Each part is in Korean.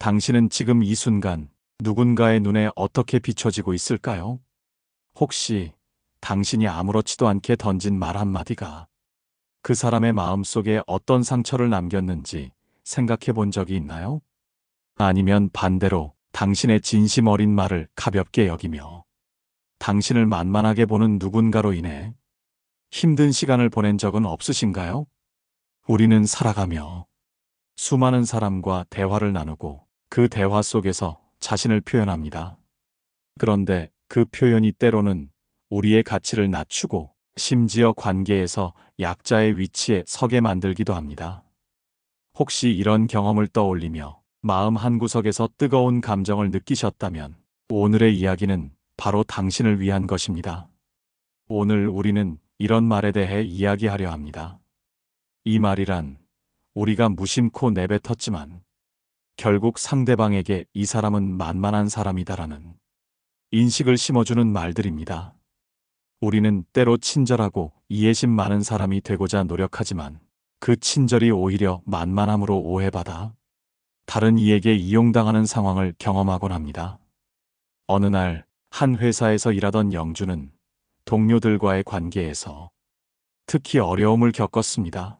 당신은 지금 이 순간 누군가의 눈에 어떻게 비춰지고 있을까요? 혹시 당신이 아무렇지도 않게 던진 말 한마디가 그 사람의 마음속에 어떤 상처를 남겼는지 생각해 본 적이 있나요? 아니면 반대로 당신의 진심 어린 말을 가볍게 여기며 당신을 만만하게 보는 누군가로 인해 힘든 시간을 보낸 적은 없으신가요? 우리는 살아가며 수많은 사람과 대화를 나누고 그 대화 속에서 자신을 표현합니다. 그런데 그 표현이 때로는 우리의 가치를 낮추고 심지어 관계에서 약자의 위치에 서게 만들기도 합니다. 혹시 이런 경험을 떠올리며 마음 한구석에서 뜨거운 감정을 느끼셨다면 오늘의 이야기는 바로 당신을 위한 것입니다. 오늘 우리는 이런 말에 대해 이야기하려 합니다. 이 말이란 우리가 무심코 내뱉었지만 결국 상대방에게 이 사람은 만만한 사람이다라는 인식을 심어주는 말들입니다. 우리는 때로 친절하고 이해심 많은 사람이 되고자 노력하지만 그 친절이 오히려 만만함으로 오해받아 다른 이에게 이용당하는 상황을 경험하곤 합니다. 어느 날 한 회사에서 일하던 영주는 동료들과의 관계에서 특히 어려움을 겪었습니다.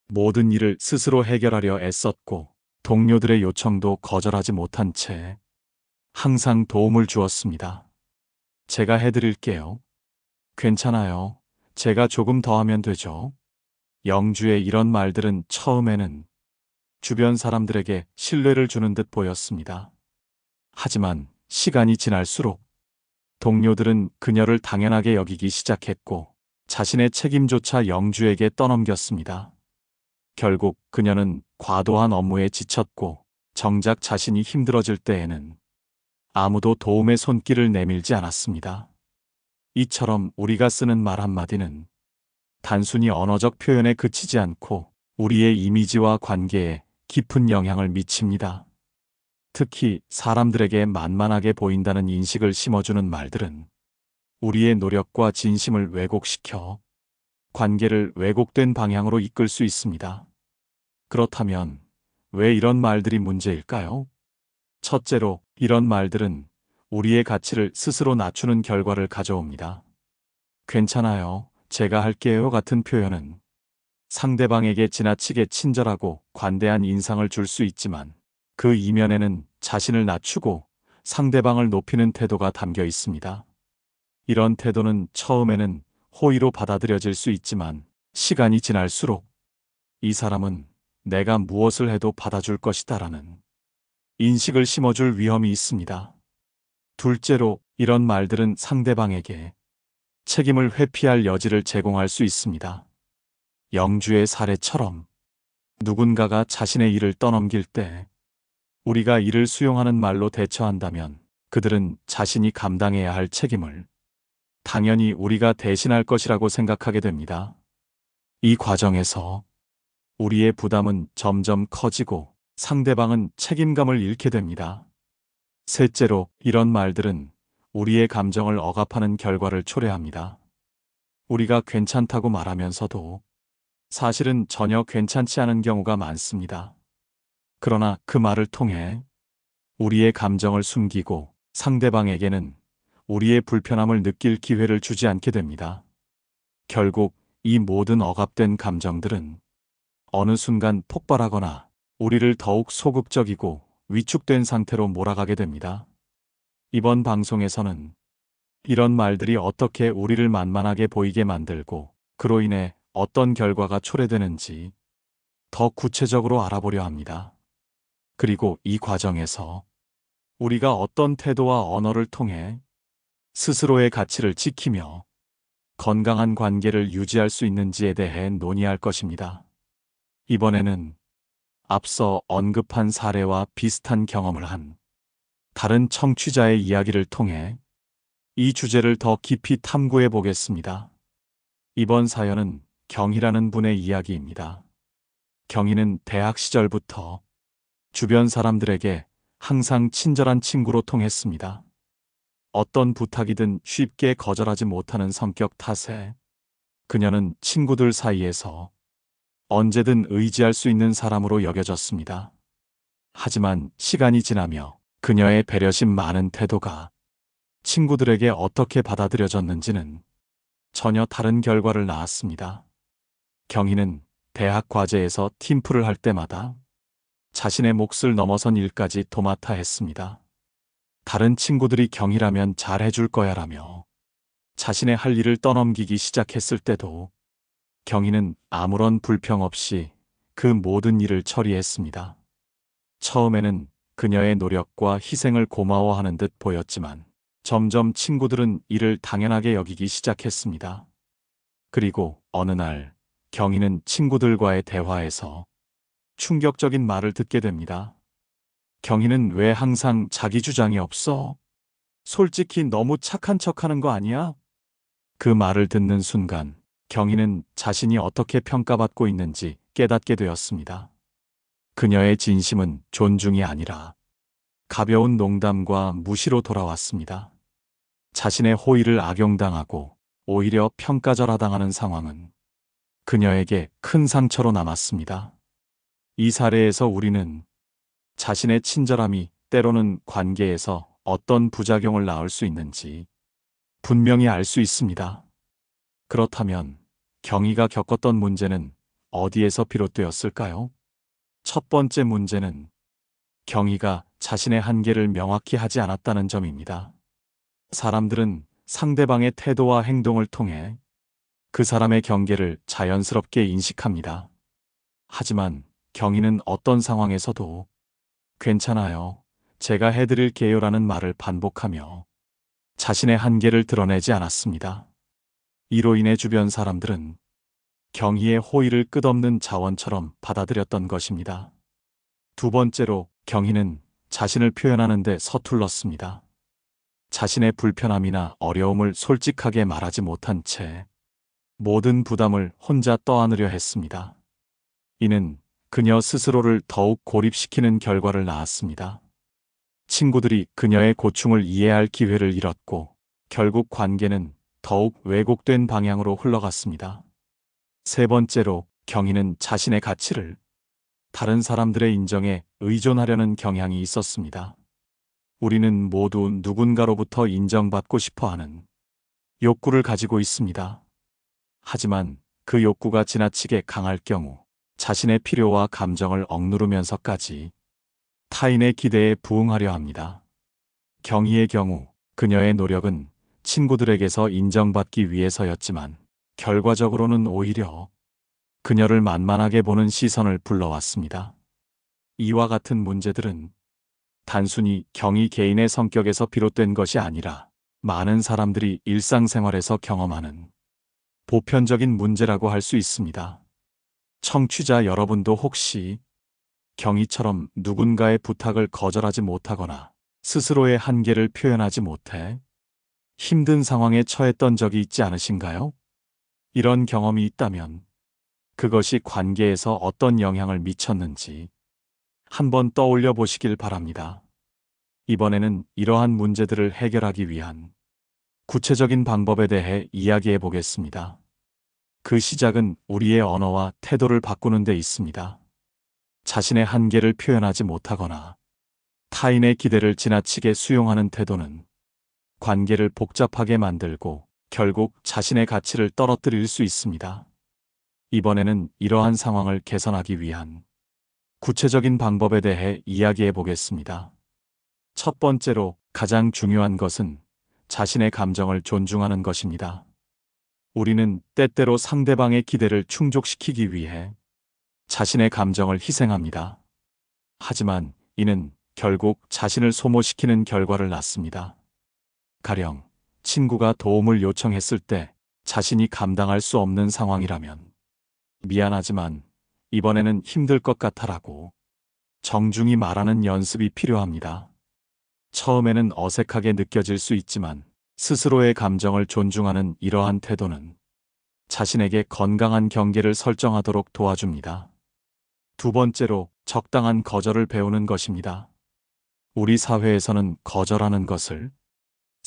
모든 일을 스스로 해결하려 애썼고 동료들의 요청도 거절하지 못한 채 항상 도움을 주었습니다. 제가 해드릴게요. 괜찮아요. 제가 조금 더 하면 되죠. 영주의 이런 말들은 처음에는 주변 사람들에게 신뢰를 주는 듯 보였습니다. 하지만 시간이 지날수록 동료들은 그녀를 당연하게 여기기 시작했고 자신의 책임조차 영주에게 떠넘겼습니다. 결국 그녀는 과도한 업무에 지쳤고 정작 자신이 힘들어질 때에는 아무도 도움의 손길을 내밀지 않았습니다. 이처럼 우리가 쓰는 말 한마디는 단순히 언어적 표현에 그치지 않고 우리의 이미지와 관계에 깊은 영향을 미칩니다. 특히 사람들에게 만만하게 보인다는 인식을 심어주는 말들은 우리의 노력과 진심을 왜곡시켜 관계를 왜곡된 방향으로 이끌 수 있습니다. 그렇다면 왜 이런 말들이 문제일까요? 첫째로, 이런 말들은 우리의 가치를 스스로 낮추는 결과를 가져옵니다. 괜찮아요. 제가 할게요 같은 표현은 상대방에게 지나치게 친절하고 관대한 인상을 줄 수 있지만 그 이면에는 자신을 낮추고 상대방을 높이는 태도가 담겨 있습니다. 이런 태도는 처음에는 호의로 받아들여질 수 있지만 시간이 지날수록 이 사람은 내가 무엇을 해도 받아줄 것이다라는 인식을 심어줄 위험이 있습니다. 둘째로, 이런 말들은 상대방에게 책임을 회피할 여지를 제공할 수 있습니다. 영주의 사례처럼 누군가가 자신의 일을 떠넘길 때 우리가 이를 수용하는 말로 대처한다면 그들은 자신이 감당해야 할 책임을 당연히 우리가 대신할 것이라고 생각하게 됩니다. 이 과정에서 우리의 부담은 점점 커지고 상대방은 책임감을 잃게 됩니다. 셋째로, 이런 말들은 우리의 감정을 억압하는 결과를 초래합니다. 우리가 괜찮다고 말하면서도 사실은 전혀 괜찮지 않은 경우가 많습니다. 그러나 그 말을 통해 우리의 감정을 숨기고 상대방에게는 우리의 불편함을 느낄 기회를 주지 않게 됩니다. 결국 이 모든 억압된 감정들은 어느 순간 폭발하거나 우리를 더욱 소극적이고 위축된 상태로 몰아가게 됩니다. 이번 방송에서는 이런 말들이 어떻게 우리를 만만하게 보이게 만들고 그로 인해 어떤 결과가 초래되는지 더 구체적으로 알아보려 합니다. 그리고 이 과정에서 우리가 어떤 태도와 언어를 통해 스스로의 가치를 지키며 건강한 관계를 유지할 수 있는지에 대해 논의할 것입니다. 이번에는 앞서 언급한 사례와 비슷한 경험을 한 다른 청취자의 이야기를 통해 이 주제를 더 깊이 탐구해 보겠습니다. 이번 사연은 경희라는 분의 이야기입니다. 경희는 대학 시절부터 주변 사람들에게 항상 친절한 친구로 통했습니다. 어떤 부탁이든 쉽게 거절하지 못하는 성격 탓에 그녀는 친구들 사이에서 언제든 의지할 수 있는 사람으로 여겨졌습니다. 하지만 시간이 지나며 그녀의 배려심 많은 태도가 친구들에게 어떻게 받아들여졌는지는 전혀 다른 결과를 낳았습니다. 경희는 대학 과제에서 팀플을 할 때마다 자신의 몫을 넘어선 일까지 도맡아 했습니다. 다른 친구들이 경희라면 잘 해줄 거야라며 자신의 할 일을 떠넘기기 시작했을 때도 경희는 아무런 불평 없이 그 모든 일을 처리했습니다. 처음에는 그녀의 노력과 희생을 고마워하는 듯 보였지만 점점 친구들은 이를 당연하게 여기기 시작했습니다. 그리고 어느 날 경희는 친구들과의 대화에서 충격적인 말을 듣게 됩니다. 경희는 왜 항상 자기 주장이 없어? 솔직히 너무 착한 척하는 거 아니야? 그 말을 듣는 순간 경희는 자신이 어떻게 평가받고 있는지 깨닫게 되었습니다. 그녀의 진심은 존중이 아니라 가벼운 농담과 무시로 돌아왔습니다. 자신의 호의를 악용당하고 오히려 평가절하당하는 상황은 그녀에게 큰 상처로 남았습니다. 이 사례에서 우리는 자신의 친절함이 때로는 관계에서 어떤 부작용을 낳을 수 있는지 분명히 알 수 있습니다. 그렇다면 경희가 겪었던 문제는 어디에서 비롯되었을까요? 첫 번째 문제는 경희가 자신의 한계를 명확히 하지 않았다는 점입니다. 사람들은 상대방의 태도와 행동을 통해 그 사람의 경계를 자연스럽게 인식합니다. 하지만 경희는 어떤 상황에서도 괜찮아요, 제가 해드릴게요라는 말을 반복하며 자신의 한계를 드러내지 않았습니다. 이로 인해 주변 사람들은 경희의 호의를 끝없는 자원처럼 받아들였던 것입니다. 두 번째로 경희는 자신을 표현하는 데 서툴렀습니다. 자신의 불편함이나 어려움을 솔직하게 말하지 못한 채 모든 부담을 혼자 떠안으려 했습니다. 이는 그녀 스스로를 더욱 고립시키는 결과를 낳았습니다. 친구들이 그녀의 고충을 이해할 기회를 잃었고 결국 관계는 더욱 왜곡된 방향으로 흘러갔습니다. 세 번째로 경희는 자신의 가치를 다른 사람들의 인정에 의존하려는 경향이 있었습니다. 우리는 모두 누군가로부터 인정받고 싶어 하는 욕구를 가지고 있습니다. 하지만 그 욕구가 지나치게 강할 경우 자신의 필요와 감정을 억누르면서까지 타인의 기대에 부응하려 합니다. 경희의 경우 그녀의 노력은 친구들에게서 인정받기 위해서였지만 결과적으로는 오히려 그녀를 만만하게 보는 시선을 불러왔습니다. 이와 같은 문제들은 단순히 경희 개인의 성격에서 비롯된 것이 아니라 많은 사람들이 일상생활에서 경험하는 보편적인 문제라고 할 수 있습니다. 청취자 여러분도 혹시 경희처럼 누군가의 부탁을 거절하지 못하거나 스스로의 한계를 표현하지 못해 힘든 상황에 처했던 적이 있지 않으신가요? 이런 경험이 있다면 그것이 관계에서 어떤 영향을 미쳤는지 한번 떠올려 보시길 바랍니다. 이번에는 이러한 문제들을 해결하기 위한 구체적인 방법에 대해 이야기해 보겠습니다. 그 시작은 우리의 언어와 태도를 바꾸는 데 있습니다. 자신의 한계를 표현하지 못하거나 타인의 기대를 지나치게 수용하는 태도는 관계를 복잡하게 만들고 결국 자신의 가치를 떨어뜨릴 수 있습니다. 이번에는 이러한 상황을 개선하기 위한 구체적인 방법에 대해 이야기해 보겠습니다. 첫 번째로 가장 중요한 것은 자신의 감정을 존중하는 것입니다. 우리는 때때로 상대방의 기대를 충족시키기 위해 자신의 감정을 희생합니다. 하지만 이는 결국 자신을 소모시키는 결과를 낳습니다. 가령 친구가 도움을 요청했을 때 자신이 감당할 수 없는 상황이라면 미안하지만 이번에는 힘들 것 같아라고 정중히 말하는 연습이 필요합니다. 처음에는 어색하게 느껴질 수 있지만 스스로의 감정을 존중하는 이러한 태도는 자신에게 건강한 경계를 설정하도록 도와줍니다. 두 번째로 적당한 거절을 배우는 것입니다. 우리 사회에서는 거절하는 것을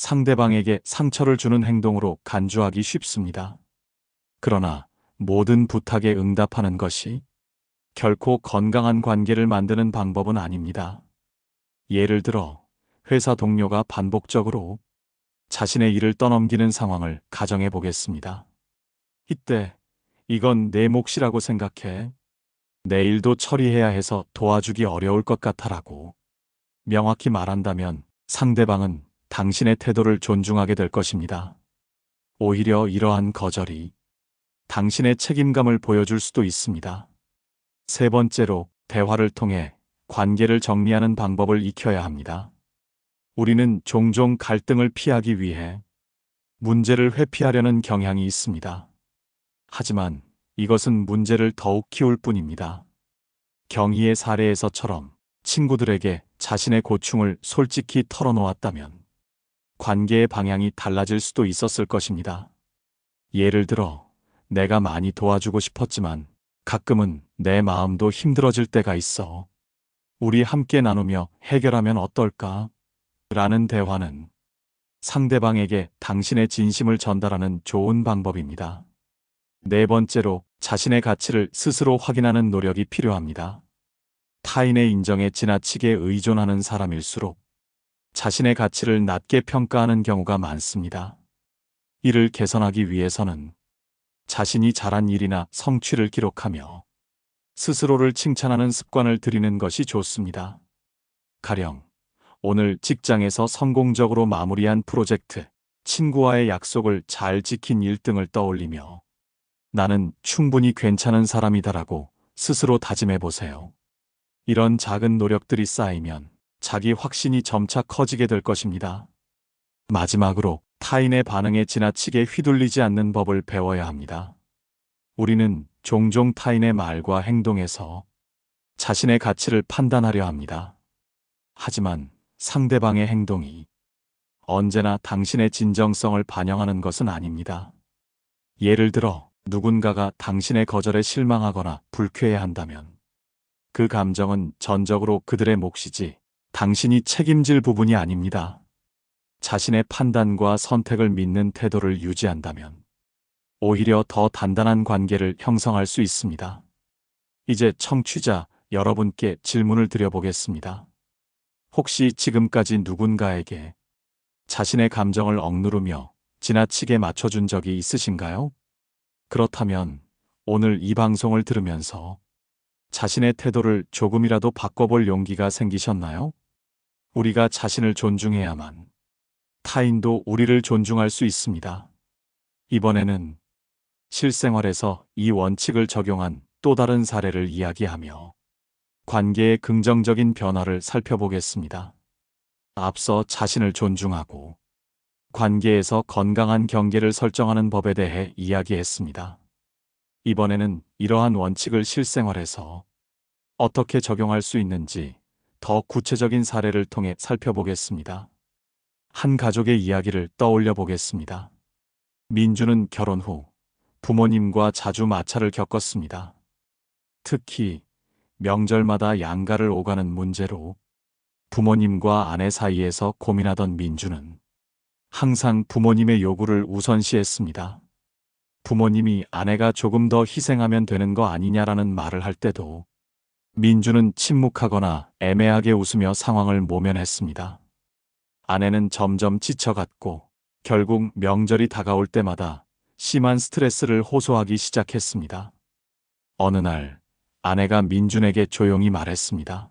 상대방에게 상처를 주는 행동으로 간주하기 쉽습니다. 그러나 모든 부탁에 응답하는 것이 결코 건강한 관계를 만드는 방법은 아닙니다. 예를 들어 회사 동료가 반복적으로 자신의 일을 떠넘기는 상황을 가정해 보겠습니다. 이때 이건 내 몫이라고 생각해. 내 일도 처리해야 해서 도와주기 어려울 것 같아라고 명확히 말한다면 상대방은 당신의 태도를 존중하게 될 것입니다. 오히려 이러한 거절이 당신의 책임감을 보여줄 수도 있습니다. 세 번째로, 대화를 통해 관계를 정리하는 방법을 익혀야 합니다. 우리는 종종 갈등을 피하기 위해 문제를 회피하려는 경향이 있습니다. 하지만 이것은 문제를 더욱 키울 뿐입니다. 경희의 사례에서처럼 친구들에게 자신의 고충을 솔직히 털어놓았다면 관계의 방향이 달라질 수도 있었을 것입니다. 예를 들어, 내가 많이 도와주고 싶었지만 가끔은 내 마음도 힘들어질 때가 있어. 우리 함께 나누며 해결하면 어떨까? 라는 대화는 상대방에게 당신의 진심을 전달하는 좋은 방법입니다. 네 번째로, 자신의 가치를 스스로 확인하는 노력이 필요합니다. 타인의 인정에 지나치게 의존하는 사람일수록 자신의 가치를 낮게 평가하는 경우가 많습니다. 이를 개선하기 위해서는 자신이 잘한 일이나 성취를 기록하며 스스로를 칭찬하는 습관을 들이는 것이 좋습니다. 가령, 오늘 직장에서 성공적으로 마무리한 프로젝트, 친구와의 약속을 잘 지킨 일 등을 떠올리며 나는 충분히 괜찮은 사람이다라고 스스로 다짐해 보세요. 이런 작은 노력들이 쌓이면 자기 확신이 점차 커지게 될 것입니다. 마지막으로, 타인의 반응에 지나치게 휘둘리지 않는 법을 배워야 합니다. 우리는 종종 타인의 말과 행동에서 자신의 가치를 판단하려 합니다. 하지만 상대방의 행동이 언제나 당신의 진정성을 반영하는 것은 아닙니다. 예를 들어, 누군가가 당신의 거절에 실망하거나 불쾌해한다면 그 감정은 전적으로 그들의 몫이지 당신이 책임질 부분이 아닙니다. 자신의 판단과 선택을 믿는 태도를 유지한다면 오히려 더 단단한 관계를 형성할 수 있습니다. 이제 청취자 여러분께 질문을 드려보겠습니다. 혹시 지금까지 누군가에게 자신의 감정을 억누르며 지나치게 맞춰준 적이 있으신가요? 그렇다면 오늘 이 방송을 들으면서 자신의 태도를 조금이라도 바꿔볼 용기가 생기셨나요? 우리가 자신을 존중해야만 타인도 우리를 존중할 수 있습니다. 이번에는 실생활에서 이 원칙을 적용한 또 다른 사례를 이야기하며 관계의 긍정적인 변화를 살펴보겠습니다. 앞서 자신을 존중하고 관계에서 건강한 경계를 설정하는 법에 대해 이야기했습니다. 이번에는 이러한 원칙을 실생활에서 어떻게 적용할 수 있는지 더 구체적인 사례를 통해 살펴보겠습니다. 한 가족의 이야기를 떠올려 보겠습니다. 민주는 결혼 후 부모님과 자주 마찰을 겪었습니다. 특히 명절마다 양가를 오가는 문제로 부모님과 아내 사이에서 고민하던 민주는 항상 부모님의 요구를 우선시했습니다. 부모님이 아내가 조금 더 희생하면 되는 거 아니냐라는 말을 할 때도 민주는 침묵하거나 애매하게 웃으며 상황을 모면했습니다. 아내는 점점 지쳐갔고 결국 명절이 다가올 때마다 심한 스트레스를 호소하기 시작했습니다. 어느 날 아내가 민준에게 조용히 말했습니다.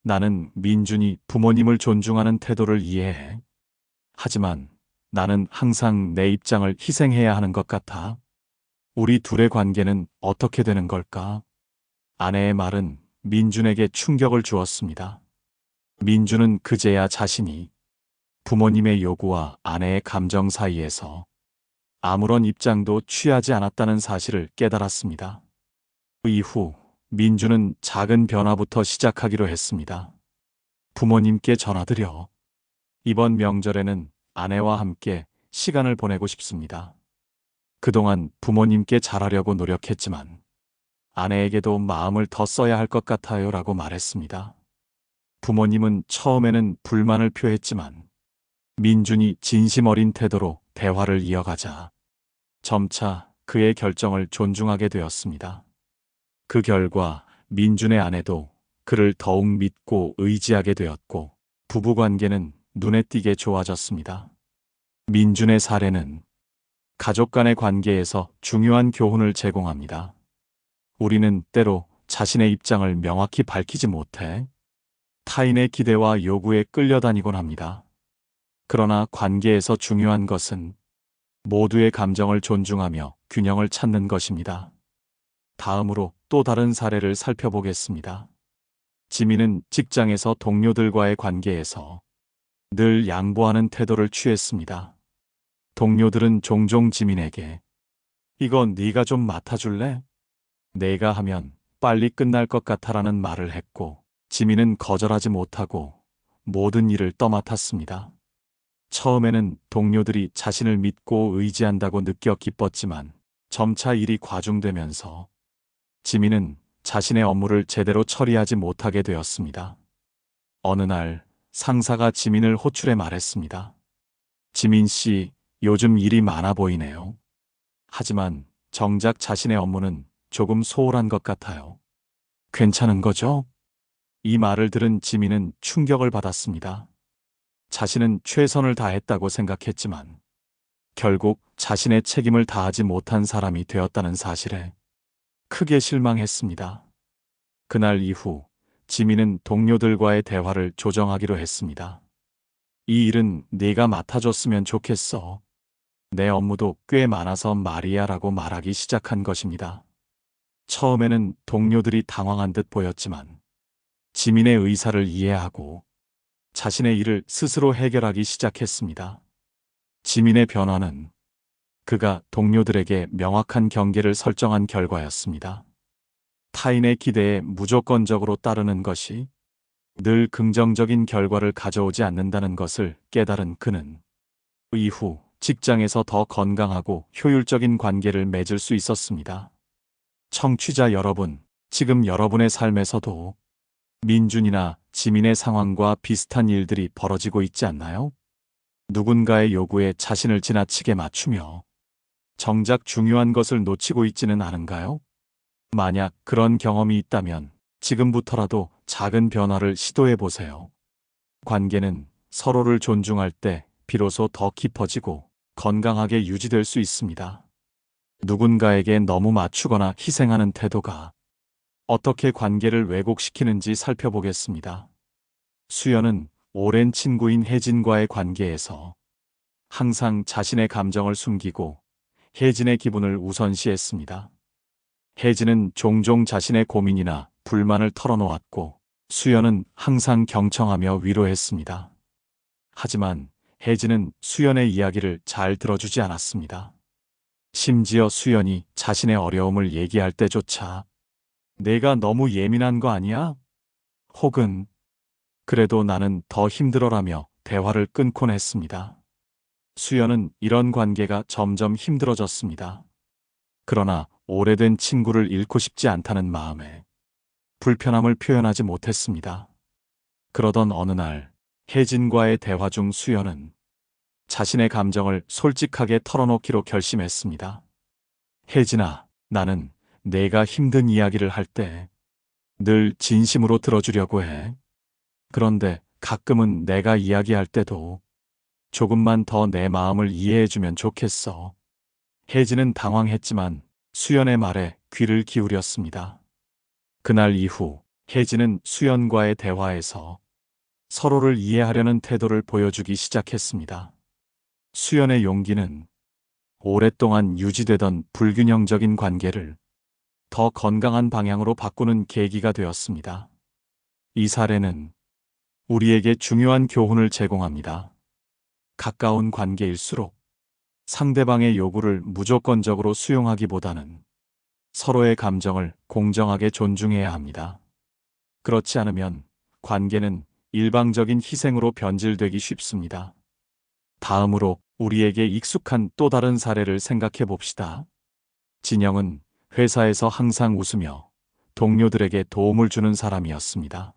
나는 민준이 부모님을 존중하는 태도를 이해해. 하지만 나는 항상 내 입장을 희생해야 하는 것 같아. 우리 둘의 관계는 어떻게 되는 걸까? 아내의 말은 민준에게 충격을 주었습니다. 민준은 그제야 자신이 부모님의 요구와 아내의 감정 사이에서 아무런 입장도 취하지 않았다는 사실을 깨달았습니다. 그 이후 민준은 작은 변화부터 시작하기로 했습니다. 부모님께 전화드려 이번 명절에는 아내와 함께 시간을 보내고 싶습니다. 그동안 부모님께 잘하려고 노력했지만 아내에게도 마음을 더 써야 할 것 같아요 라고 말했습니다. 부모님은 처음에는 불만을 표했지만 민준이 진심 어린 태도로 대화를 이어가자 점차 그의 결정을 존중하게 되었습니다. 그 결과 민준의 아내도 그를 더욱 믿고 의지하게 되었고 부부관계는 눈에 띄게 좋아졌습니다. 민준의 사례는 가족 간의 관계에서 중요한 교훈을 제공합니다. 우리는 때로 자신의 입장을 명확히 밝히지 못해 타인의 기대와 요구에 끌려다니곤 합니다. 그러나 관계에서 중요한 것은 모두의 감정을 존중하며 균형을 찾는 것입니다. 다음으로 또 다른 사례를 살펴보겠습니다. 지민은 직장에서 동료들과의 관계에서 늘 양보하는 태도를 취했습니다. 동료들은 종종 지민에게 "이거 네가 좀 맡아줄래? 내가 하면 빨리 끝날 것 같아라는 말을 했고 지민은 거절하지 못하고 모든 일을 떠맡았습니다. 처음에는 동료들이 자신을 믿고 의지한다고 느껴 기뻤지만 점차 일이 과중되면서 지민은 자신의 업무를 제대로 처리하지 못하게 되었습니다. 어느 날 상사가 지민을 호출해 말했습니다. "지민 씨, 요즘 일이 많아 보이네요. 하지만 정작 자신의 업무는 조금 소홀한 것 같아요. 괜찮은 거죠?" 이 말을 들은 지민은 충격을 받았습니다. 자신은 최선을 다했다고 생각했지만 결국 자신의 책임을 다하지 못한 사람이 되었다는 사실에 크게 실망했습니다. 그날 이후 지민은 동료들과의 대화를 조정하기로 했습니다. "이 일은 네가 맡아줬으면 좋겠어. 내 업무도 꽤 많아서 말이야라고 말하기 시작한 것입니다. 처음에는 동료들이 당황한 듯 보였지만 지민의 의사를 이해하고 자신의 일을 스스로 해결하기 시작했습니다. 지민의 변화는 그가 동료들에게 명확한 경계를 설정한 결과였습니다. 타인의 기대에 무조건적으로 따르는 것이 늘 긍정적인 결과를 가져오지 않는다는 것을 깨달은 그는 이후 직장에서 더 건강하고 효율적인 관계를 맺을 수 있었습니다. 청취자 여러분, 지금 여러분의 삶에서도 민준이나 지민의 상황과 비슷한 일들이 벌어지고 있지 않나요? 누군가의 요구에 자신을 지나치게 맞추며 정작 중요한 것을 놓치고 있지는 않은가요? 만약 그런 경험이 있다면 지금부터라도 작은 변화를 시도해 보세요. 관계는 서로를 존중할 때 비로소 더 깊어지고 건강하게 유지될 수 있습니다. 누군가에게 너무 맞추거나 희생하는 태도가 어떻게 관계를 왜곡시키는지 살펴보겠습니다. 수연은 오랜 친구인 혜진과의 관계에서 항상 자신의 감정을 숨기고 혜진의 기분을 우선시했습니다. 혜진은 종종 자신의 고민이나 불만을 털어놓았고 수연은 항상 경청하며 위로했습니다. 하지만 혜진은 수연의 이야기를 잘 들어주지 않았습니다. 심지어 수연이 자신의 어려움을 얘기할 때조차 "내가 너무 예민한 거 아니야?" 혹은 "그래도 나는 더 힘들어라며 대화를 끊곤 했습니다. 수연은 이런 관계가 점점 힘들어졌습니다. 그러나 오래된 친구를 잃고 싶지 않다는 마음에 불편함을 표현하지 못했습니다. 그러던 어느 날 혜진과의 대화 중 수연은 자신의 감정을 솔직하게 털어놓기로 결심했습니다. "혜진아, 나는 내가 힘든 이야기를 할 때 늘 진심으로 들어주려고 해. 그런데 가끔은 내가 이야기할 때도 조금만 더 내 마음을 이해해주면 좋겠어." 혜진은 당황했지만 수연의 말에 귀를 기울였습니다. 그날 이후 혜진은 수연과의 대화에서 서로를 이해하려는 태도를 보여주기 시작했습니다. 수연의 용기는 오랫동안 유지되던 불균형적인 관계를 더 건강한 방향으로 바꾸는 계기가 되었습니다. 이 사례는 우리에게 중요한 교훈을 제공합니다. 가까운 관계일수록 상대방의 요구를 무조건적으로 수용하기보다는 서로의 감정을 공정하게 존중해야 합니다. 그렇지 않으면 관계는 일방적인 희생으로 변질되기 쉽습니다. 다음으로 우리에게 익숙한 또 다른 사례를 생각해 봅시다. 진영은 회사에서 항상 웃으며 동료들에게 도움을 주는 사람이었습니다.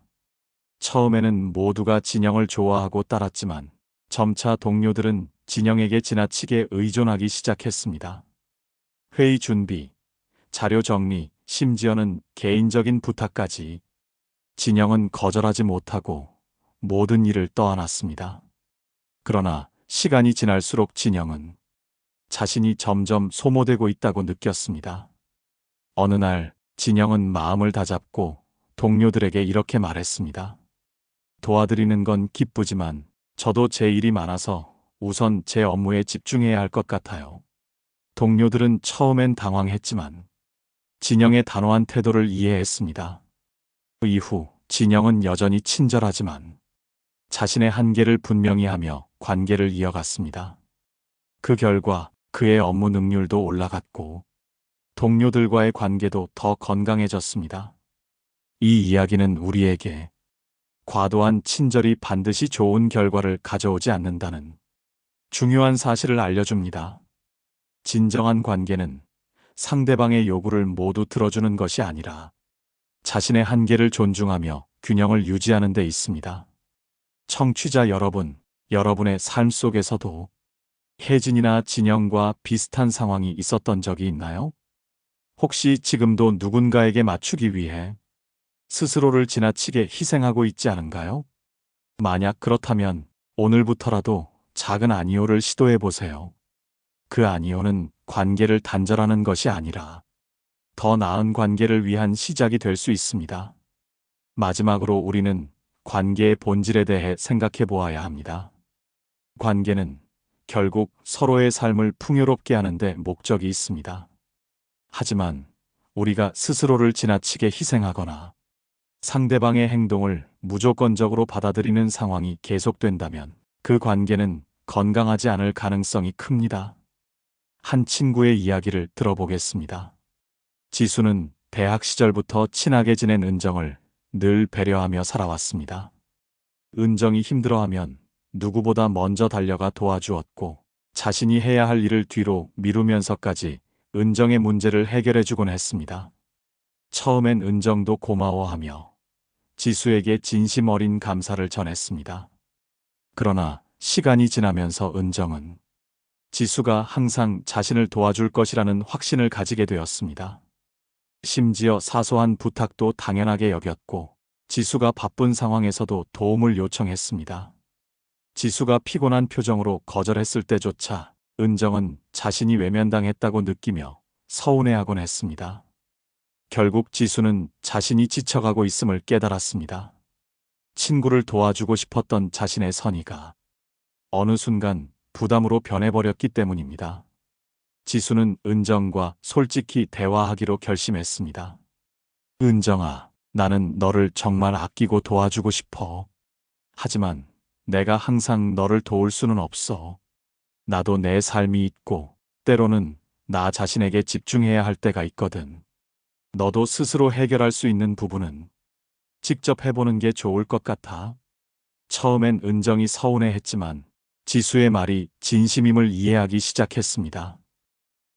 처음에는 모두가 진영을 좋아하고 따랐지만 점차 동료들은 진영에게 지나치게 의존하기 시작했습니다. 회의 준비, 자료 정리, 심지어는 개인적인 부탁까지. 진영은 거절하지 못하고 모든 일을 떠안았습니다. 그러나 시간이 지날수록 진영은 자신이 점점 소모되고 있다고 느꼈습니다. 어느 날 진영은 마음을 다잡고 동료들에게 이렇게 말했습니다. 도와드리는 건 기쁘지만 저도 제 일이 많아서 우선 제 업무에 집중해야 할 것 같아요. 동료들은 처음엔 당황했지만 진영의 단호한 태도를 이해했습니다. 그 이후 진영은 여전히 친절하지만 자신의 한계를 분명히 하며 관계를 이어갔습니다. 그 결과 그의 업무 능률도 올라갔고 동료들과의 관계도 더 건강해졌습니다. 이 이야기는 우리에게 과도한 친절이 반드시 좋은 결과를 가져오지 않는다는 중요한 사실을 알려줍니다. 진정한 관계는 상대방의 요구를 모두 들어주는 것이 아니라 자신의 한계를 존중하며 균형을 유지하는 데 있습니다. 청취자 여러분, 여러분의 삶 속에서도 혜진이나 진영과 비슷한 상황이 있었던 적이 있나요? 혹시 지금도 누군가에게 맞추기 위해 스스로를 지나치게 희생하고 있지 않은가요? 만약 그렇다면 오늘부터라도 작은 아니오를 시도해 보세요. 그 아니오는 관계를 단절하는 것이 아니라 더 나은 관계를 위한 시작이 될 수 있습니다. 마지막으로 우리는 관계의 본질에 대해 생각해 보아야 합니다. 관계는 결국 서로의 삶을 풍요롭게 하는 데 목적이 있습니다. 하지만 우리가 스스로를 지나치게 희생하거나 상대방의 행동을 무조건적으로 받아들이는 상황이 계속된다면 그 관계는 건강하지 않을 가능성이 큽니다. 한 친구의 이야기를 들어보겠습니다. 지수는 대학 시절부터 친하게 지낸 은정을 늘 배려하며 살아왔습니다. 은정이 힘들어하면 누구보다 먼저 달려가 도와주었고 자신이 해야 할 일을 뒤로 미루면서까지 은정의 문제를 해결해주곤 했습니다. 처음엔 은정도 고마워하며 지수에게 진심 어린 감사를 전했습니다. 그러나 시간이 지나면서 은정은 지수가 항상 자신을 도와줄 것이라는 확신을 가지게 되었습니다. 심지어 사소한 부탁도 당연하게 여겼고 지수가 바쁜 상황에서도 도움을 요청했습니다. 지수가 피곤한 표정으로 거절했을 때조차 은정은 자신이 외면당했다고 느끼며 서운해하곤 했습니다. 결국 지수는 자신이 지쳐가고 있음을 깨달았습니다. 친구를 도와주고 싶었던 자신의 선의가 어느 순간 부담으로 변해버렸기 때문입니다. 지수는 은정과 솔직히 대화하기로 결심했습니다. 은정아, 나는 너를 정말 아끼고 도와주고 싶어. 하지만 내가 항상 너를 도울 수는 없어. 나도 내 삶이 있고 때로는 나 자신에게 집중해야 할 때가 있거든. 너도 스스로 해결할 수 있는 부분은 직접 해보는 게 좋을 것 같아. 처음엔 은정이 서운해했지만 지수의 말이 진심임을 이해하기 시작했습니다.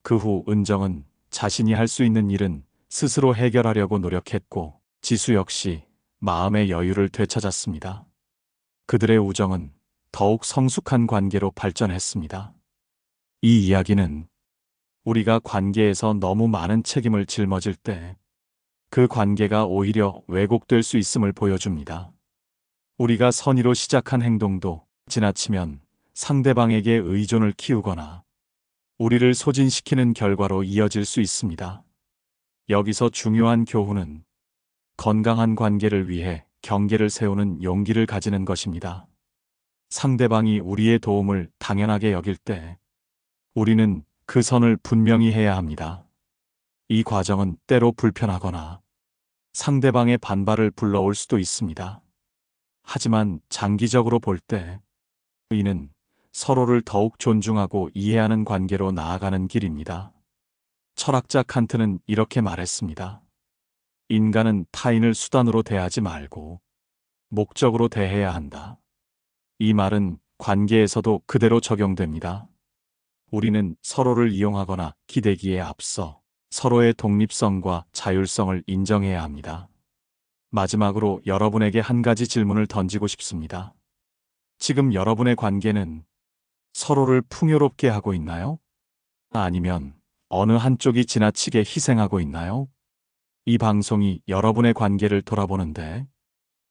그 후 은정은 자신이 할 수 있는 일은 스스로 해결하려고 노력했고 지수 역시 마음의 여유를 되찾았습니다. 그들의 우정은 더욱 성숙한 관계로 발전했습니다. 이 이야기는 우리가 관계에서 너무 많은 책임을 짊어질 때 그 관계가 오히려 왜곡될 수 있음을 보여줍니다. 우리가 선의로 시작한 행동도 지나치면 상대방에게 의존을 키우거나 우리를 소진시키는 결과로 이어질 수 있습니다. 여기서 중요한 교훈은 건강한 관계를 위해 경계를 세우는 용기를 가지는 것입니다. 상대방이 우리의 도움을 당연하게 여길 때 우리는 그 선을 분명히 해야 합니다. 이 과정은 때로 불편하거나 상대방의 반발을 불러올 수도 있습니다. 하지만 장기적으로 볼 때 이는 서로를 더욱 존중하고 이해하는 관계로 나아가는 길입니다. 철학자 칸트는 이렇게 말했습니다. 인간은 타인을 수단으로 대하지 말고 목적으로 대해야 한다. 이 말은 관계에서도 그대로 적용됩니다. 우리는 서로를 이용하거나 기대기에 앞서 서로의 독립성과 자율성을 인정해야 합니다. 마지막으로 여러분에게 한 가지 질문을 던지고 싶습니다. 지금 여러분의 관계는 서로를 풍요롭게 하고 있나요? 아니면 어느 한쪽이 지나치게 희생하고 있나요? 이 방송이 여러분의 관계를 돌아보는데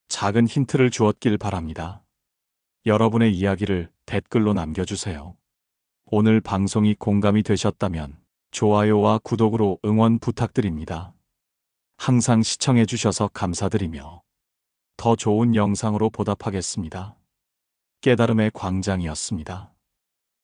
작은 힌트를 주었길 바랍니다. 여러분의 이야기를 댓글로 남겨주세요. 오늘 방송이 공감이 되셨다면 좋아요와 구독으로 응원 부탁드립니다. 항상 시청해주셔서 감사드리며 더 좋은 영상으로 보답하겠습니다. 깨달음의 광장이었습니다.